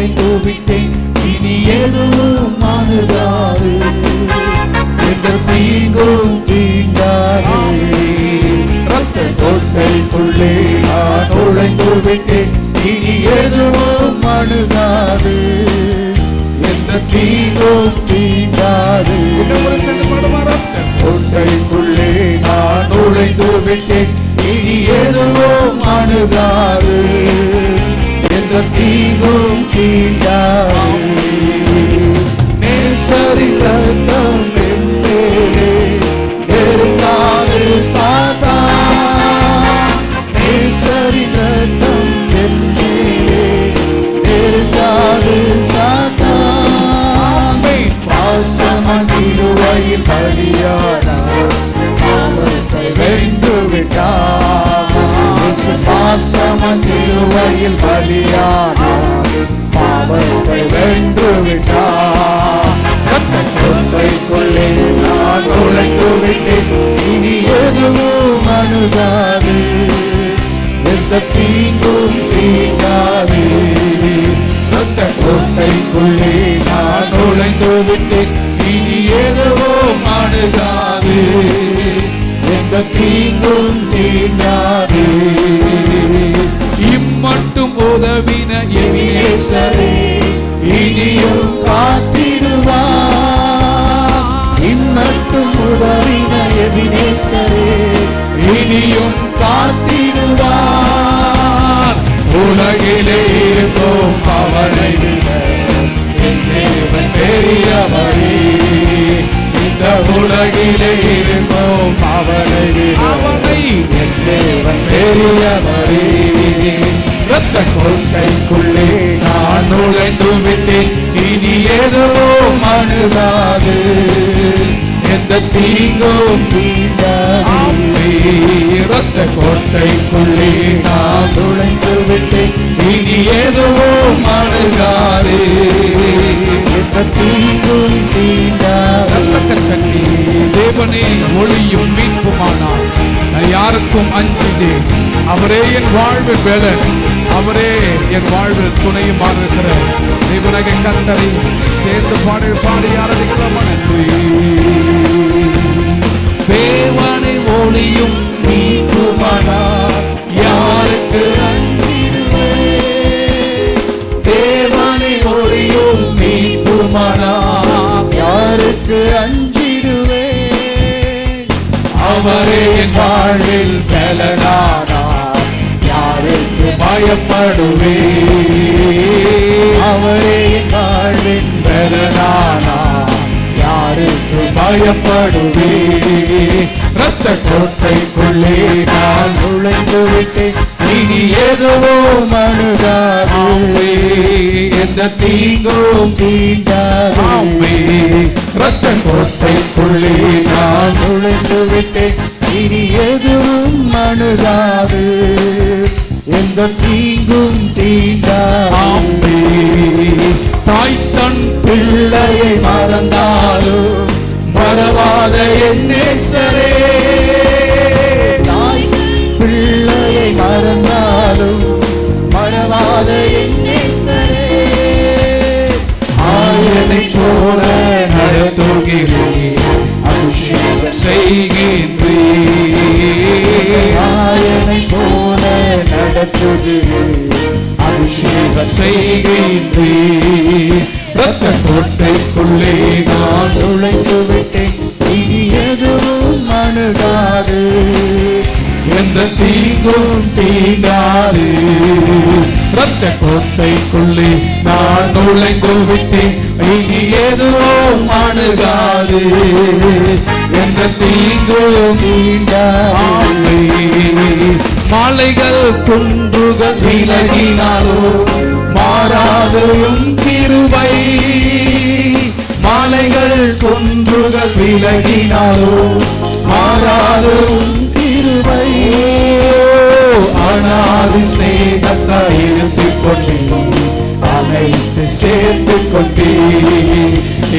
நுழைந்து விட்டேன், இனி எதுவும் அணுகாது, எந்த தீங்கும் தீண்டாது. ரத்த கோட்டைக்குள்ளே நான் நுழைந்து விட்டேன், இனி எதுவும் அணுகாது, எந்த தீங்கும் தீண்டாது. கோட்டைக்குள்ளே நான் நுழைந்து விட்டேன், இனி எதுவும் அணுகாது, எந்த தீங்கும் தீண்டாது. நேசரின் ரத்தம் என் மேலே நெருங்காது சாத்தான், நேசரின் ரத்தம் என் மேலே நெருங்காது சாத்தான். பாசமாய் சிலுவையில் பலியானார், பாவத்தை வென்று விட்டார். பாசமாய் சிலுவையில் பலியானார், பாவத்தை வென்று விட்டார். கோட்டைக்குள்ளே நான் நுழைந்து விட்டேன், இனி எதுவும் அணுகாது, எந்த தீங்கும் தீண்டாது. ரத்த கோட்டைக்குள்ளே நான் நுழைந்து விட்டேன், இனி எதுவும் அணுகாது, எந்த தீங்கும் தீண்டாது. இம்மட்டும் உதவின எபினேசரே இனியும் காத்திடுவார், இம்மட்டும் உதவின எபினேசரே இனியும் காத்திடுவார். உலகிலே இருக்கும் அவனை விட என் தேவன் பெரியவரே, இந்த உலகிலே இருக்கும் அவனை விட என் தேவன் பெரியவரே. ரத்த கோட்டைக்குள்ளே நான் நுழைந்து விட்டேன், இனி எதுவும் அணுகாது, எந்த தீங்கும் தீண்டாது. ரத்த கோட்டைக்குள்ளே நான் நுழைந்து விட்டேன், இனி எதுவும் அணுகாது, எந்த தீங்கும் தீண்டாது. நல்ல கட்டளை தேவனே ஒளியும் மீட்புமானார், நான் யாருக்கும் அஞ்சினேன். அவரே என் வாழ்வில் வேலன், அவரே என் வாழ்வில் துணையுமாக இருக்கிற தேவனாகிய கர்த்தரை சேர்ந்து பாடி ஆராதிக்கலாம். தேவனை ஒளியும் மீட்புமானார், யாருக்கு அஞ்சிடுவேன். தேவனை ஒளியும் மீட்புமானார், யாருக்கு அஞ்சிடுவேன். அவரே என் வாழ்வில் வேலனானார், யாருக்கு பயப்படுவேன். அவரே என் வாழ்வின் வேலனானார், யாருக்கு பயப்படுவேன். ரத்த கோட்டைக்குள்ளே நான் நுழைந்து விட்டேன், இனி எதுவும் அணுகாது, எந்த தீங்கும் தீண்டாது. ரத்த கோட்டைக்குள்ளே நான் நுழைந்து விட்டேன், இனி எதுவும் அணுகாது, எந்த தீங்கும் தீண்டாது. தாய் தன் பிள்ளையை மறந்தாலும் மறவாத என் நேசரே, தாய் பிள்ளையை மறந்தாலும் மறவாத என் நேசரே. ஆயனை போல நடத்துகிறேன், அபிஷேகம் செய்கின்றேன். ஆயனை போல நடத்துகிறேன், அபிஷேகம் செய்கின்றேன். ரத்த கோட்டைக்குள்ளே நான் நுழைந்து விட்டேன், இனி எதுவும் அணுகாது, எந்த தீங்கும் தீண்டாது. ரத்த கோட்டைக்குள்ளே நான் நுழைந்து விட்டேன், இனி எதுவும் அணுகாது, எந்த தீங்கும் தீண்டாது. மாலைகள் குன்றுகள் விலகினாலோ மாறாதையும் கிருபை, மாலைகள் குன்றுகள் விலகினாலோ மாறாதையும் கிருபை. அனாதி ஸ்நேகத்தால் இழுத்துக் கொண்டே அனைத்து சேர்த்துக் கொண்டே,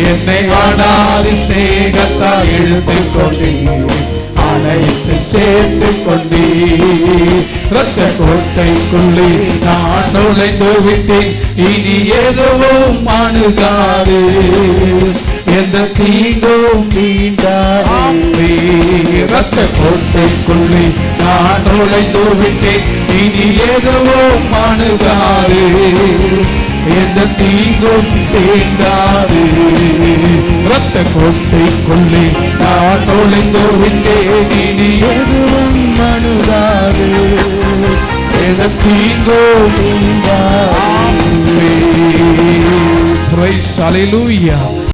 என்னை அனாதி ஸ்நேகத்தால் இழுத்துக் கொண்டே அனைத்து சேர்த்துக் கொண்டே. ரத்த கோட்டை கோட்டைக்குள்ளே நான் நுழைந்து விட்டேன், இனி எதுவும் அணுகாது, எந்த தீங்கும் தீண்டாதே. இரத்த கோட்டைக்குள்ளே நான் நுழைந்து விட்டேன், இனி எதுவும் அணுகாது, எந்த தீங்கும் தீண்டாது. இரத்த கோட்டைக்குள்ளே நான் நுழைந்து விட்டேன், இனி எதுவும் அணுகாது, எந்த தீங்கும் தீண்டாது. Praise, hallelujah.